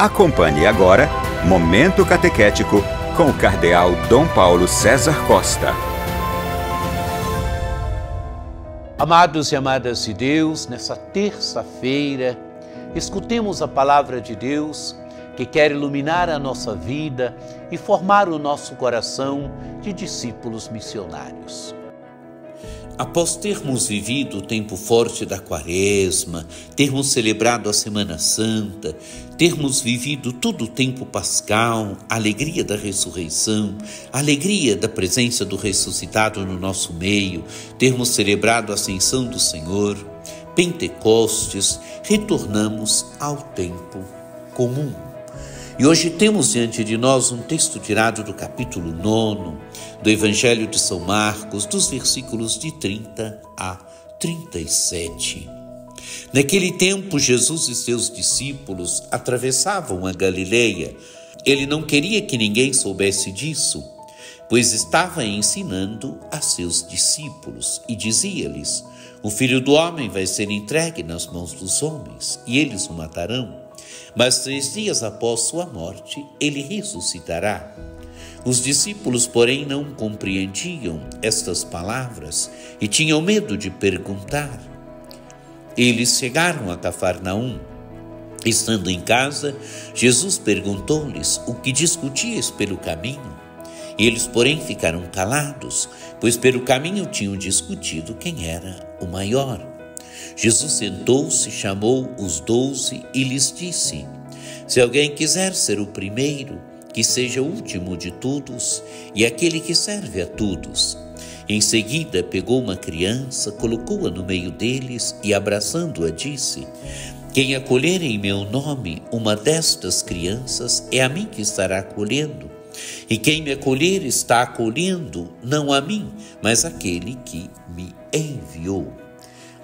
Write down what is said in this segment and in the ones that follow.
Acompanhe agora Momento Catequético com o Cardeal Dom Paulo César Costa. Amados e amadas de Deus, nessa terça-feira, escutemos a palavra de Deus que quer iluminar a nossa vida e formar o nosso coração de discípulos missionários. Após termos vivido o tempo forte da Quaresma, termos celebrado a Semana Santa, termos vivido todo o tempo pascal, a alegria da ressurreição, a alegria da presença do ressuscitado no nosso meio, termos celebrado a Ascensão do Senhor, Pentecostes, retornamos ao tempo comum. E hoje temos diante de nós um texto tirado do capítulo 9 do Evangelho de São Marcos, dos versículos de 30 a 37. Naquele tempo, Jesus e seus discípulos atravessavam a Galileia. Ele não queria que ninguém soubesse disso, pois estava ensinando a seus discípulos e dizia-lhes: o Filho do Homem vai ser entregue nas mãos dos homens e eles o matarão. Mas 3 dias após sua morte, ele ressuscitará. Os discípulos, porém, não compreendiam estas palavras e tinham medo de perguntar. Eles chegaram a Cafarnaum. Estando em casa, Jesus perguntou-lhes o que discutíeis pelo caminho. Eles, porém, ficaram calados, pois pelo caminho tinham discutido quem era o maior. Jesus sentou-se, chamou os 12 e lhes disse: se alguém quiser ser o primeiro, que seja o último de todos e aquele que serve a todos. Em seguida, pegou uma criança, colocou-a no meio deles e, abraçando-a, disse: quem acolher em meu nome uma destas crianças, é a mim que estará acolhendo. E quem me acolher está acolhendo não a mim, mas aquele que me enviou.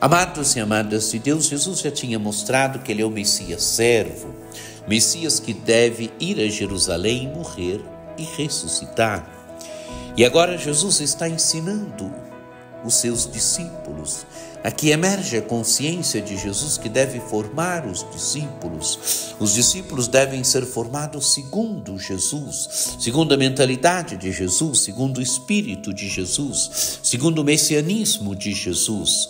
Amados e amadas de Deus, Jesus já tinha mostrado que ele é o Messias servo, Messias que deve ir a Jerusalém, morrer e ressuscitar. E agora Jesus está ensinando os seus discípulos. Aqui emerge a consciência de Jesus que deve formar os discípulos. Os discípulos devem ser formados segundo Jesus, segundo a mentalidade de Jesus, segundo o espírito de Jesus, segundo o messianismo de Jesus.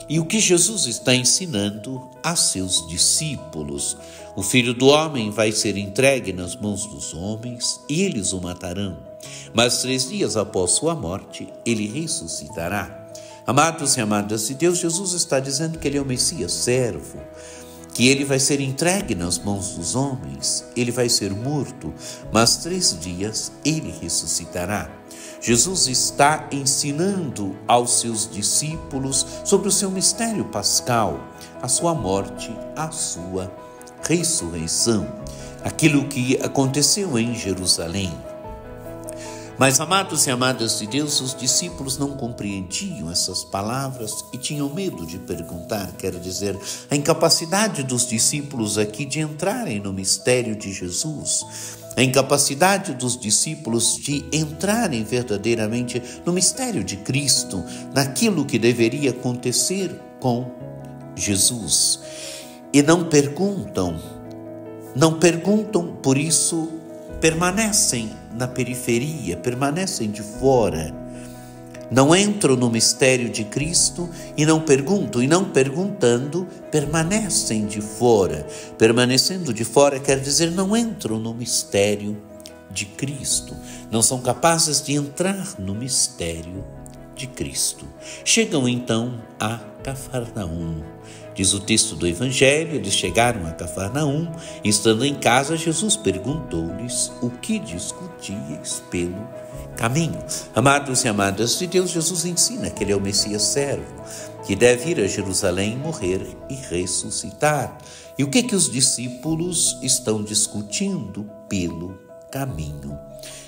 E o que Jesus está ensinando a seus discípulos: o Filho do Homem vai ser entregue nas mãos dos homens e eles o matarão. Mas 3 dias após sua morte, ele ressuscitará. Amados e amadas de Deus, Jesus está dizendo que ele é o Messias servo, que ele vai ser entregue nas mãos dos homens, ele vai ser morto, mas 3 dias ele ressuscitará. Jesus está ensinando aos seus discípulos sobre o seu mistério pascal, a sua morte, a sua ressurreição, aquilo que aconteceu em Jerusalém. Mas, amados e amadas de Deus, os discípulos não compreendiam essas palavras e tinham medo de perguntar. Quer dizer, a incapacidade dos discípulos aqui de entrarem no mistério de Jesus, a incapacidade dos discípulos de entrarem verdadeiramente no mistério de Cristo, naquilo que deveria acontecer com Jesus. E não perguntam, por isso permanecem na periferia, permanecem de fora. Não entram no mistério de Cristo e não perguntam, e não perguntando, permanecem de fora. Permanecendo de fora quer dizer não entram no mistério de Cristo. Não são capazes de entrar no mistério de Cristo. Chegam então a Cafarnaum. Diz o texto do Evangelho, eles chegaram a Cafarnaum, e estando em casa, Jesus perguntou-lhes o que discutíeis pelo caminho. Amados e amadas de Deus, Jesus ensina que ele é o Messias servo, que deve ir a Jerusalém, morrer e ressuscitar. E o que os discípulos estão discutindo pelo caminho?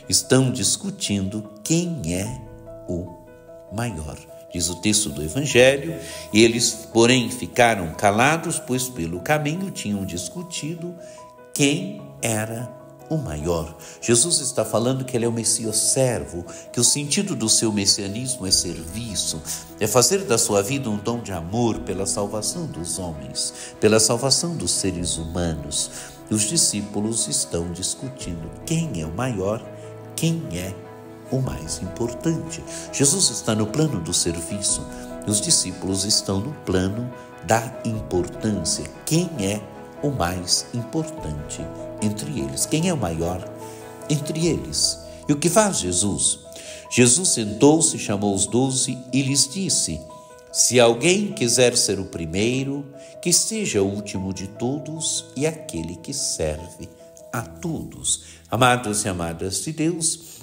Estão discutindo quem é o maior. Diz o texto do Evangelho, e eles, porém, ficaram calados, pois pelo caminho tinham discutido quem era o maior. Jesus está falando que ele é o Messias servo, que o sentido do seu messianismo é serviço, é fazer da sua vida um dom de amor pela salvação dos homens, pela salvação dos seres humanos. os discípulos estão discutindo quem é o maior, quem é o mais importante. Jesus está no plano do serviço, os discípulos estão no plano da importância. Quem é o mais importante entre eles? Quem é o maior entre eles? E o que faz Jesus? Jesus sentou-se, chamou os 12 e lhes disse: se alguém quiser ser o primeiro, que seja o último de todos e aquele que serve a todos. Amados e amadas de Deus,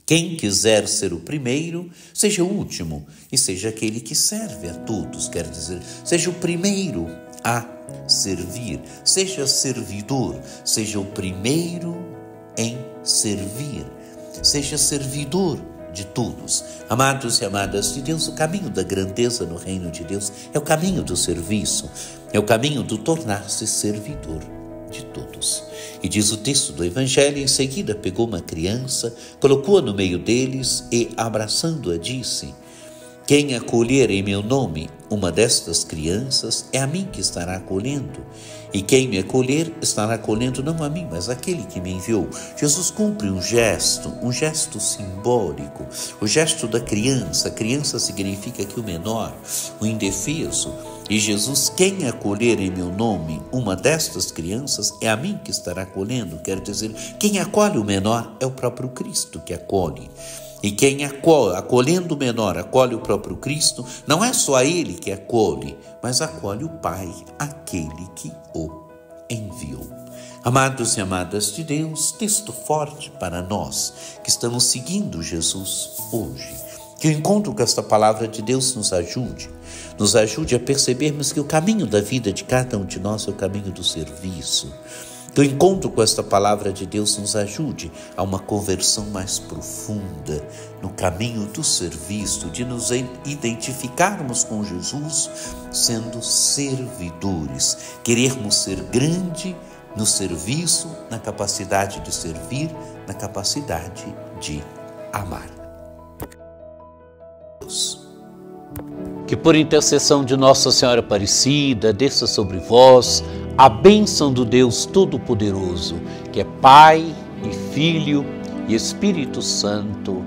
quem quiser ser o primeiro, seja o último e seja aquele que serve a todos. Quer dizer, seja o primeiro a servir, seja servidor, seja o primeiro em servir, seja servidor de todos. Amados e amadas de Deus, o caminho da grandeza no reino de Deus é o caminho do serviço, é o caminho do tornar-se servidor de todos. E diz o texto do Evangelho: em seguida pegou uma criança, colocou-a no meio deles e, abraçando-a, disse: quem acolher em meu nome uma destas crianças, é a mim que estará acolhendo. E quem me acolher, estará acolhendo não a mim, mas aquele que me enviou. Jesus cumpre um gesto simbólico, o gesto da criança. A criança significa que o menor, o indefeso. E Jesus, quem acolher em meu nome uma destas crianças, é a mim que estará acolhendo. Quer dizer, quem acolhe o menor é o próprio Cristo que acolhe. E quem acolhendo o menor, acolhe o próprio Cristo, não é só ele que acolhe, mas acolhe o Pai, aquele que o enviou. Amados e amadas de Deus, texto forte para nós que estamos seguindo Jesus hoje. Que o encontro com esta palavra de Deus nos ajude a percebermos que o caminho da vida de cada um de nós é o caminho do serviço. Que o encontro com esta palavra de Deus nos ajude a uma conversão mais profunda no caminho do serviço, de nos identificarmos com Jesus sendo servidores, querermos ser grande no serviço, na capacidade de servir, na capacidade de amar. Que por intercessão de Nossa Senhora Aparecida, desça sobre vós a bênção do Deus Todo-Poderoso, que é Pai e Filho e Espírito Santo.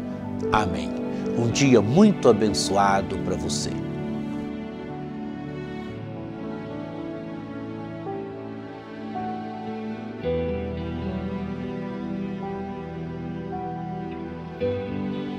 Amém. Um dia muito abençoado para você.